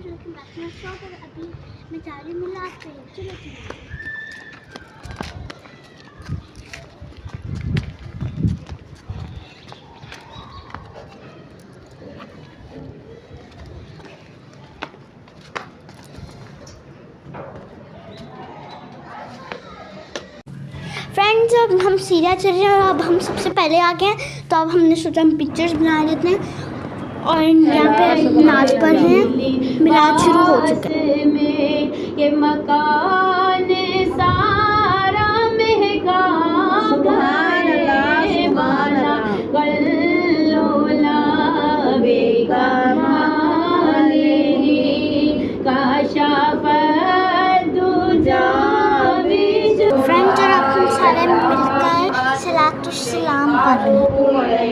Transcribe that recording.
लेकिन बैठना शौक है। अभी मैं जा रही हूँ मिलाद पे। चलो फ्रेंड्स, अब हम सीरिया चल रहे हैं और अब हम सबसे पहले आ गए हैं, तो अब हमने सोचा हम पिक्चर्स बना लेते हैं और यहाँ पे नाच पढ़ रहे हैं। मिलाद शुरू हो चुका है। ये मकान सारा महका फ्रेंड्स, और अब हम सारे मिलकर सलाम पढ़ रहे हैं।